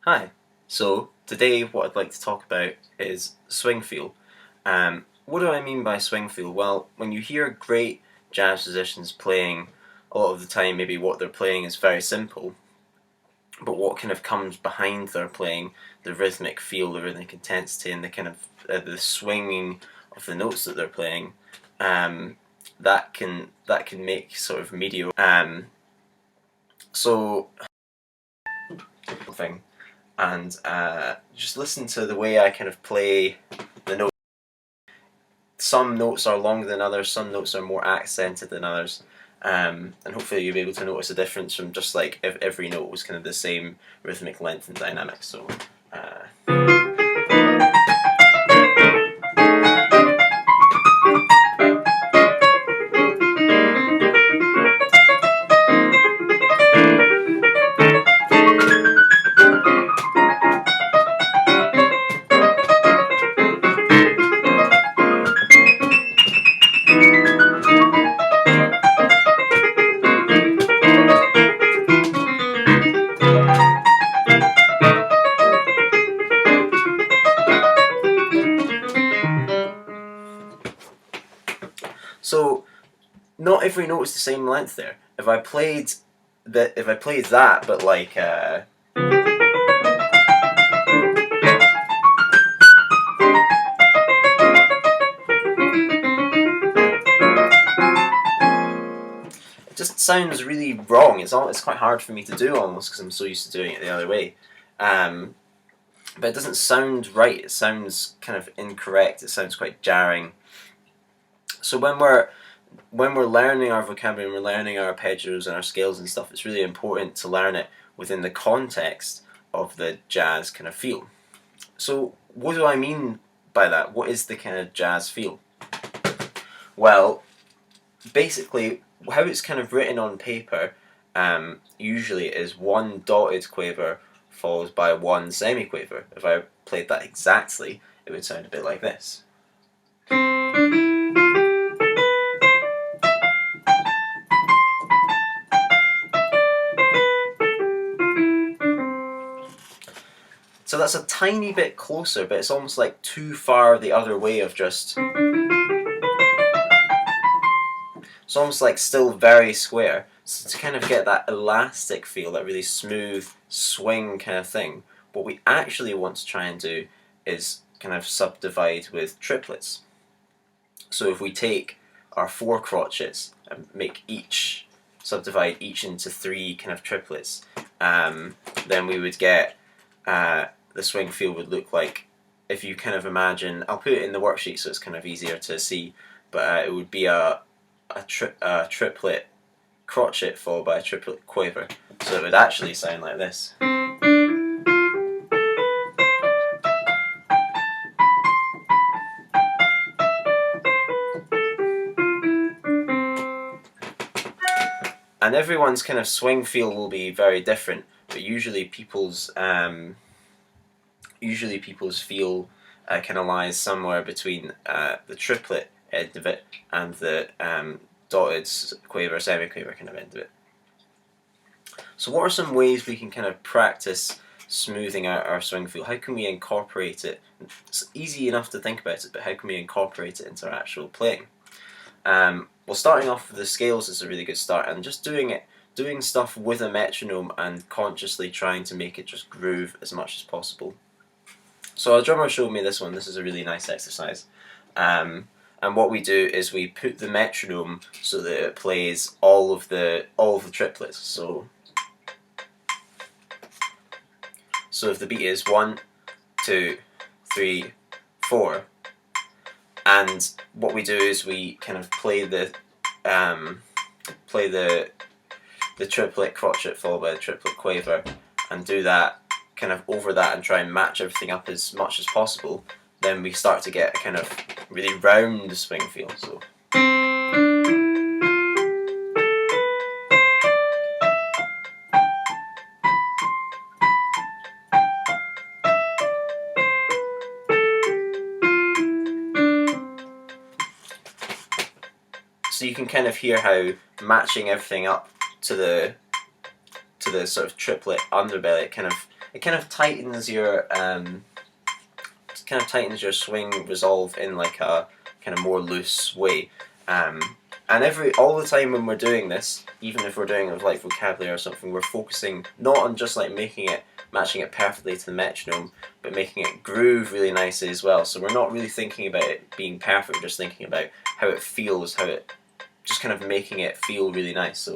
Hi. So today what I'd like to talk about is swing feel. What do I mean by swing feel? Well, when you hear great jazz musicians playing, a lot of the time maybe what they're playing is very simple, but what kind of comes behind their playing, the rhythmic feel, the rhythmic intensity, and the kind of the swinging of the notes that they're playing, that can make sort of mediocre. So thing. And just listen to the way I kind of play the notes. Some notes are longer than others, some notes are more accented than others, and hopefully you'll be able to notice a difference from just like if every note was kind of the same rhythmic length and dynamic. So. So not every note is the same length there. If I played that, but like it just sounds really wrong. It's quite hard for me to do almost because I'm so used to doing it the other way. But it doesn't sound right. It sounds kind of incorrect. It sounds quite jarring. So when we're learning our vocabulary and we're learning our arpeggios and our scales and stuff, it's really important to learn it within the context of the jazz kind of feel. So what do I mean by that? What is the kind of jazz feel? Well, basically, how it's kind of written on paper usually is one dotted quaver followed by one semiquaver. If I played that exactly, it would sound a bit like this. So that's a tiny bit closer, but it's almost like too far the other way of just. It's almost like still very square. So to kind of get that elastic feel, that really smooth swing kind of thing, what we actually want to try and do is kind of subdivide with triplets. So if we take our four crotchets and subdivide each into three kind of triplets, then we would get the swing feel would look like, if you kind of imagine, I'll put it in the worksheet so it's kind of easier to see, but it would be a triplet crotchet followed by a triplet quaver. So it would actually sound like this. And everyone's kind of swing feel will be very different, but usually people's feel kind of lies somewhere between the triplet end of it and the dotted quaver, semiquaver kind of end of it. So what are some ways we can kind of practice smoothing out our swing feel? How can we incorporate it? It's easy enough to think about it, but how can we incorporate it into our actual playing? Well, starting off with the scales is a really good start, and just doing stuff with a metronome and consciously trying to make it just groove as much as possible. So our drummer showed me this one. This is a really nice exercise. And what we do is we put the metronome so that it plays all of the triplets. So if the beat is 1, 2, 3, 4, and what we do is we kind of play the triplet crotchet followed by the triplet quaver, and do that kind of over that and try and match everything up as much as possible. Then we start to get a kind of really round swing feel. So you can kind of hear how matching everything up to the sort of triplet underbelly, it kind of it kind of tightens your swing resolve in like a kind of more loose way. And all the time when we're doing this, even if we're doing it with like vocabulary or something, we're focusing not on just like matching it perfectly to the metronome, but making it groove really nicely as well. So we're not really thinking about it being perfect, we're just thinking about how it feels, just kind of making it feel really nice. So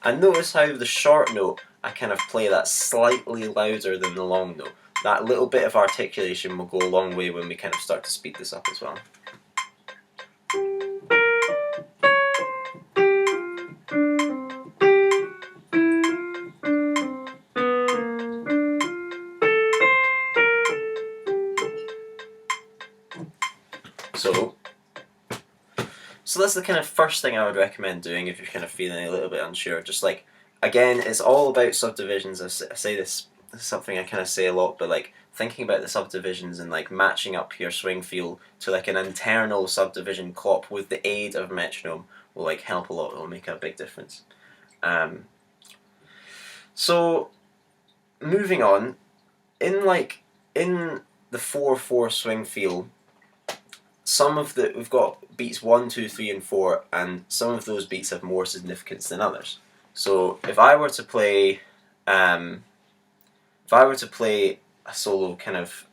and notice how the short note, I kind of play that slightly louder than the long note. That little bit of articulation will go a long way when we kind of start to speed this up as well. So that's the kind of first thing I would recommend doing if you're kind of feeling a little bit unsure. Just like, again, it's all about subdivisions. I say this is something I kind of say a lot, but like thinking about the subdivisions and like matching up your swing feel to like an internal subdivision clop with the aid of metronome will like help a lot. It will make a big difference. So moving on, in the 4/4 swing feel, we've got beats 1, 2, 3, and 4, and some of those beats have more significance than others. So if I were to play a solo kind of,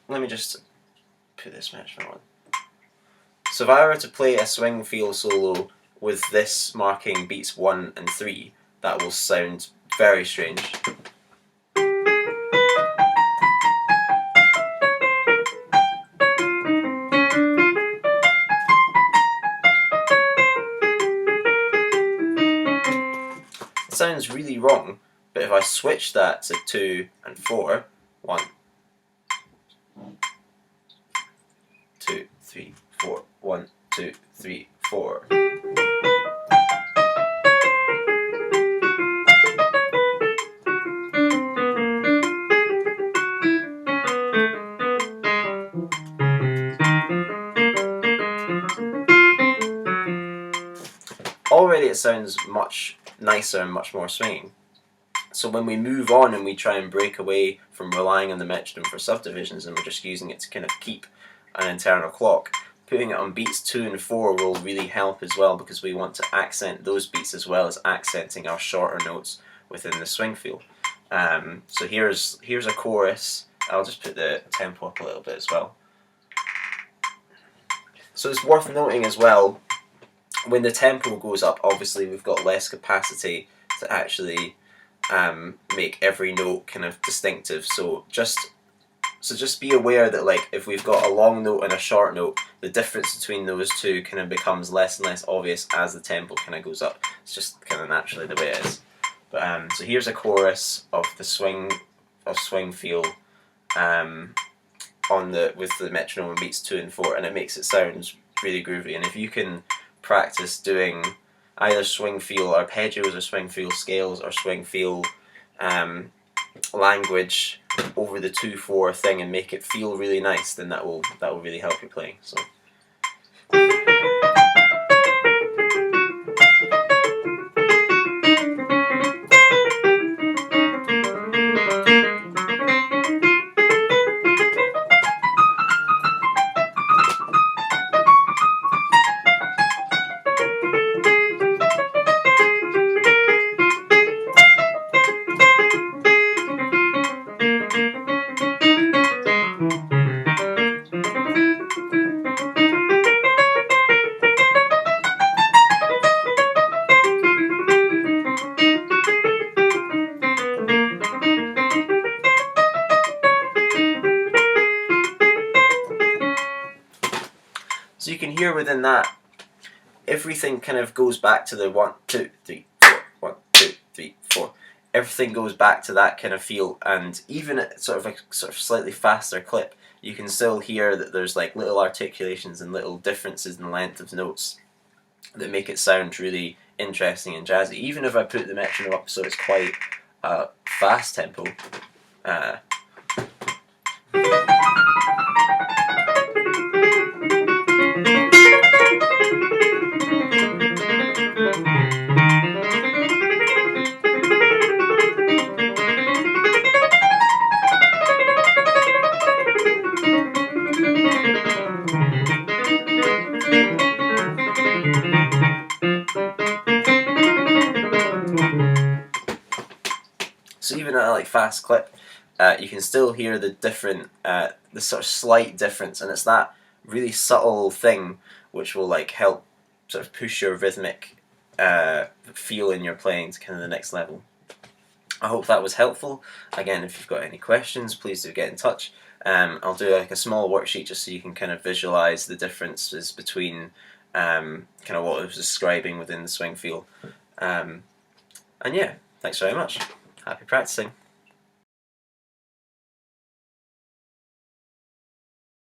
let me just put this metronome on. So if I were to play a swing feel solo with this marking beats 1 and 3, that will sound very strange. Sounds really wrong, but if I switch that to 2 and 4, 1, 2, 3, 4, 1, 2, 3, 4. Already it sounds much nicer and much more swinging. So when we move on and we try and break away from relying on the metronome for subdivisions and we're just using it to kind of keep an internal clock, putting it on beats 2 and 4 will really help as well, because we want to accent those beats as well as accenting our shorter notes within the swing feel. So here's a chorus. I'll just put the tempo up a little bit as well. So it's worth noting as well, when the tempo goes up, obviously we've got less capacity to actually make every note kind of distinctive. So just be aware that like if we've got a long note and a short note, the difference between those two kind of becomes less and less obvious as the tempo kind of goes up. It's just kind of naturally the way it is. But so here's a chorus of the swing feel with the metronome and beats 2 and 4, and it makes it sound really groovy. And if you can practice doing either swing feel arpeggios or swing feel scales or swing feel language over the 2/4 thing and make it feel really nice, then that will really help your playing. So. So you can hear within that, everything kind of goes back to the 1, 2, 3, 4, 1, 2, 3, 4. Everything goes back to that kind of feel, and even at sort of slightly faster clip, you can still hear that there's like little articulations and little differences in the length of notes that make it sound really interesting and jazzy. Even if I put the metronome up so it's quite fast tempo. So even at a like fast clip, you can still hear the different, the sort of slight difference, and it's that really subtle thing which will like help sort of push your rhythmic feel in your playing to kind of the next level. I hope that was helpful. Again, if you've got any questions, please do get in touch. I'll do like a small worksheet just so you can kind of visualize the differences between kind of what I was describing within the swing feel. And yeah, thanks very much. Happy practicing.